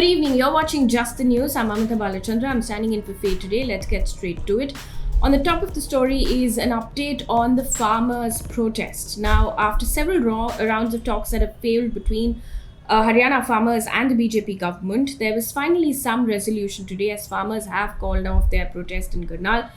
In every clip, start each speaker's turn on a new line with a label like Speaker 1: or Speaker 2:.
Speaker 1: Good evening, you're watching Just the News. I'm Amita Balachandra. I'm standing in for Faye today. Let's get straight to it. On the top of the story is an update on the farmers' protest. Now, after several rounds of talks that have failed between Haryana farmers and the BJP government, there was finally some resolution today as farmers have called off their protest in Karnal.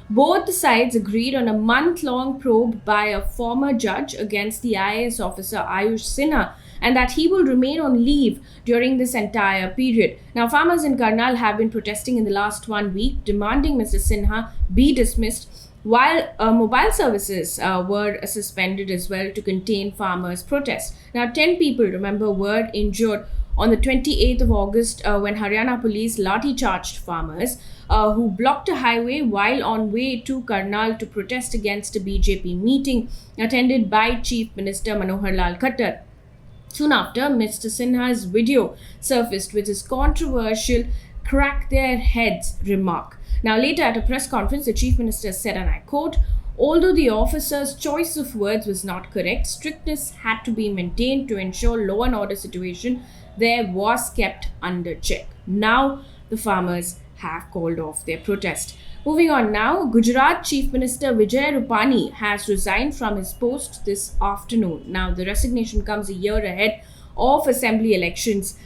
Speaker 1: Both the sides agreed on a month-long probe by a former judge against the IAS officer Ayush Sinha, and that he will remain on leave during this entire period. Now, farmers in Karnal have been protesting in the last 1 week, demanding Mr. Sinha be dismissed, while mobile services were suspended as well to contain farmers' protests. Now, 10 people, remember, were injured on the 28th of August when Haryana police lathi-charged farmers who blocked a highway while on way to Karnal to protest against a BJP meeting attended by Chief Minister Manohar Lal Khattar. Soon after, Mr. Sinha's video surfaced with his controversial "crack their heads" remark. Now, later at a press conference, the Chief Minister said, and I quote, "Although the officer's choice of words was not correct, strictness had to be maintained to ensure law and order situation there was kept under check." Now, the farmers have called off their protest. Moving on now, Gujarat Chief Minister Vijay Rupani has resigned from his post this afternoon. Now, the resignation comes a year ahead of assembly elections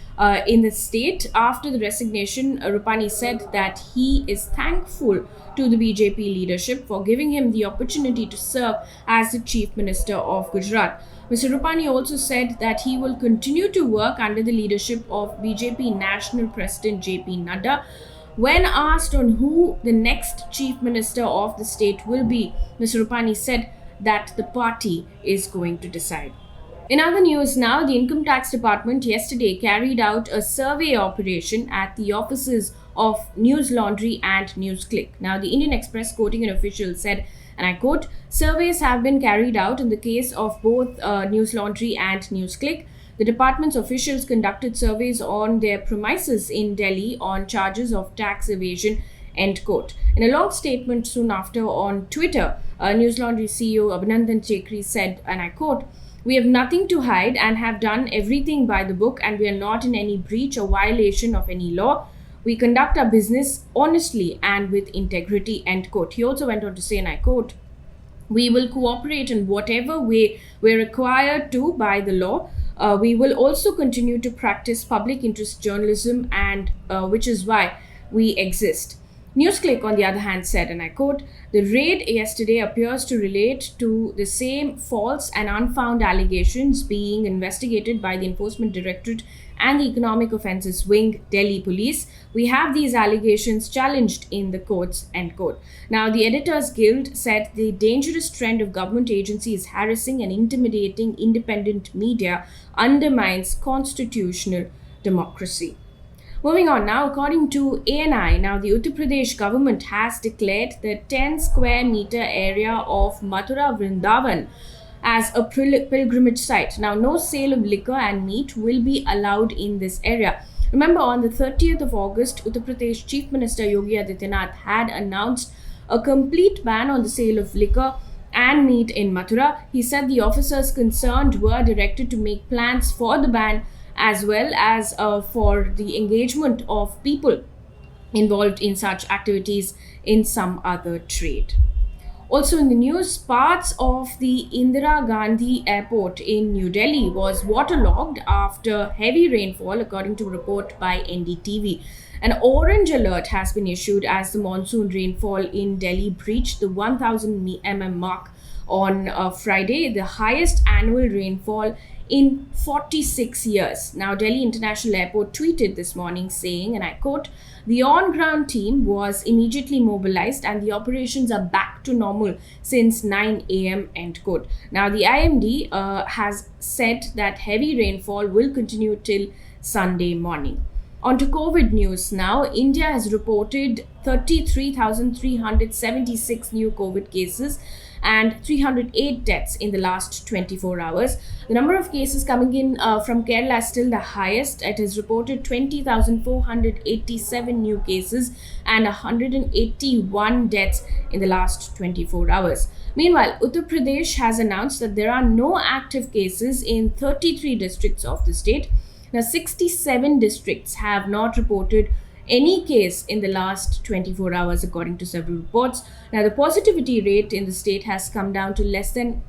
Speaker 1: in the state. After the resignation, Rupani said that he is thankful to the BJP leadership for giving him the opportunity to serve as the Chief Minister of Gujarat. Mr. Rupani also said that he will continue to work under the leadership of BJP National President JP Nadda. When asked on who the next Chief Minister of the state will be, Mr. Rupani said that the party is going to decide. In other news now, the Income Tax Department yesterday carried out a survey operation at the offices of Newslaundry and NewsClick. Now, the Indian Express, quoting an official, said, and I quote, "Surveys have been carried out in the case of both Newslaundry and NewsClick. The department's officials conducted surveys on their premises in Delhi on charges of tax evasion," end quote. In a long statement soon after on Twitter, Newslaundry CEO Abhinandan Chekri said, and I quote, "We have nothing to hide and have done everything by the book, and we are not in any breach or violation of any law. We conduct our business honestly and with integrity," end quote. He also went on to say, and I quote, "We will cooperate in whatever way we're required to by the law. We will also continue to practice public interest journalism, and which is why we exist." NewsClick, on the other hand, said, and I quote, "The raid yesterday appears to relate to the same false and unfounded allegations being investigated by the Enforcement Directorate and the Economic Offences Wing, Delhi Police. We have these allegations challenged in the courts," end quote. Now, the Editors Guild said the dangerous trend of government agencies harassing and intimidating independent media undermines constitutional democracy. Moving on now, according to ANI, now the Uttar Pradesh government has declared the 10 square meter area of Mathura-Vrindavan as a pilgrimage site. Now, no sale of liquor and meat will be allowed in this area. Remember, on the 30th of August, Uttar Pradesh Chief Minister Yogi Adityanath had announced a complete ban on the sale of liquor and meat in Mathura. He said the officers concerned were directed to make plans for the ban as well as for the engagement of people involved in such activities in some other trade. Also in the news, parts of the Indira Gandhi Airport in New Delhi was waterlogged after heavy rainfall, according to a report by NDTV. An orange alert has been issued as the monsoon rainfall in Delhi breached the 1000 mm mark on Friday, the highest annual rainfall in 46 years. Now, Delhi International Airport tweeted this morning saying, and I quote, "The on-ground team was immediately mobilized and the operations are back to normal since 9 a.m. end quote. Now, the IMD has said that heavy rainfall will continue till Sunday morning. On to COVID news now. India has reported 33,376 new COVID cases and 308 deaths in the last 24 hours. The number of cases coming in from Kerala is still the highest. It has reported 20,487 new cases and 181 deaths in the last 24 hours. Meanwhile, Uttar Pradesh has announced that there are no active cases in 33 districts of the state. Now, 67 districts have not reported any case in the last 24 hours, according to several reports. Now, the positivity rate in the state has come down to less than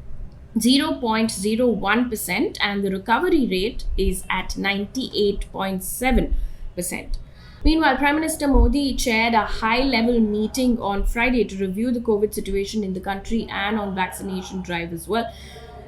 Speaker 1: 0.01%, and the recovery rate is at 98.7%. Meanwhile, Prime Minister Modi chaired a high-level meeting on Friday to review the COVID situation in the country and on vaccination drive as well.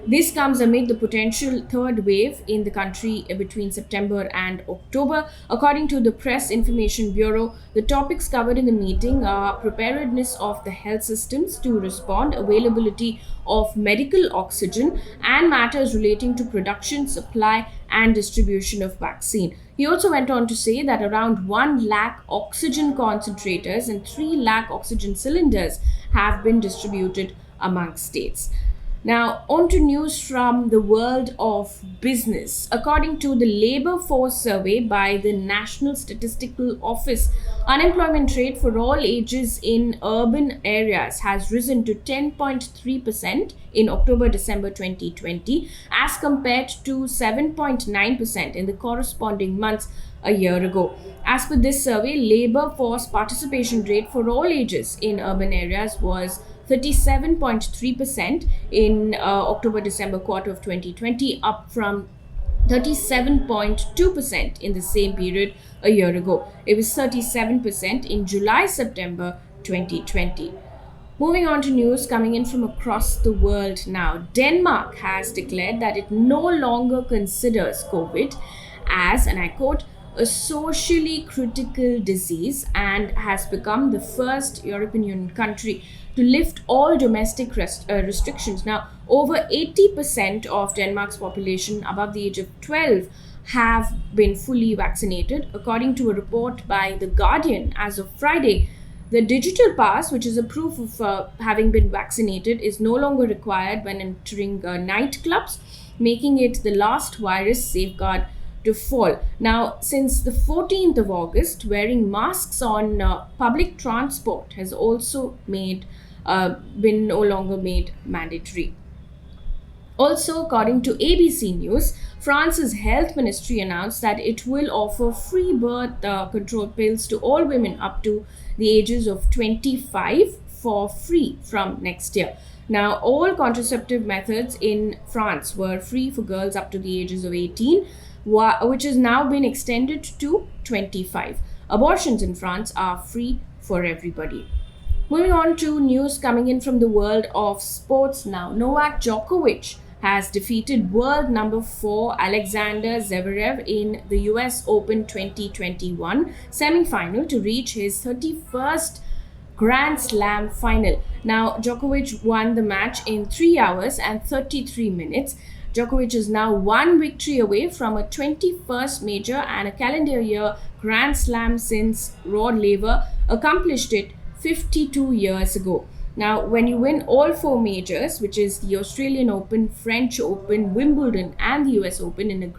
Speaker 1: This comes amid the potential third wave in the country between September and October. According to the Press Information Bureau, the topics covered in the meeting are preparedness of the health systems to respond, availability of medical oxygen, and matters relating to production, supply, and distribution of vaccine. He also went on to say that around 1 lakh oxygen concentrators and 3 lakh oxygen cylinders have been distributed among states. Now, on to news from the world of business. According to the Labour Force survey by the National Statistical Office, unemployment rate for all ages in urban areas has risen to 10.3% in October-December 2020 as compared to 7.9% in the corresponding months a year ago. As per this survey, labour force participation rate for all ages in urban areas was 37.3% in October-December quarter of 2020, up from 37.2% in the same period a year ago. It was 37% in July-September 2020. Moving on to news coming in from across the world now. Denmark has declared that it no longer considers COVID as, and I quote, a socially critical disease, and has become the first European Union country to lift all domestic restrictions. Now, over 80% of Denmark's population above the age of 12 have been fully vaccinated. According to a report by The Guardian, as of Friday, the digital pass, which is a proof of having been vaccinated, is no longer required when entering nightclubs, making it the last virus safeguard to fall. Now, since the 14th of August, wearing masks on public transport has also been no longer made mandatory. Also, according to ABC News, France's health ministry announced that it will offer free birth control pills to all women up to the ages of 25 for free from next year. Now, all contraceptive methods in France were free for girls up to the ages of 18, which has now been extended to 25. Abortions in France are free for everybody. Moving on to news coming in from the world of sports now. Novak Djokovic has defeated world number 4 Alexander Zverev in the US Open 2021 semi-final to reach his 31st Grand Slam final. Now, Djokovic won the match in 3 hours and 33 minutes. Djokovic is now one victory away from a 21st major and a calendar year Grand Slam since Rod Laver accomplished it 52 years ago. Now, when you win all 4 majors, which is the Australian Open, French Open, Wimbledon, and the US Open in a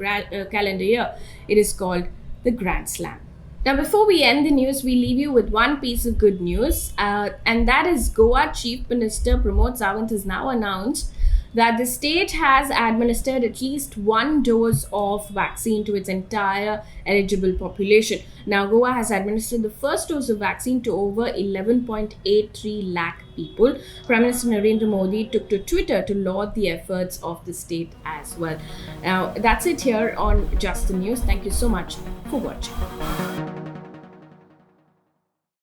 Speaker 1: calendar year, it is called the Grand Slam. Now, before we end the news, we leave you with one piece of good news, and that is Goa Chief Minister Pramod Sawant has now announced that the state has administered at least 1 dose of vaccine to its entire eligible population. Now, Goa has administered the first dose of vaccine to over 11.83 lakh people. Prime Minister Narendra Modi took to Twitter to laud the efforts of the state as well. Now, that's it here on Just the News. Thank you so much for watching.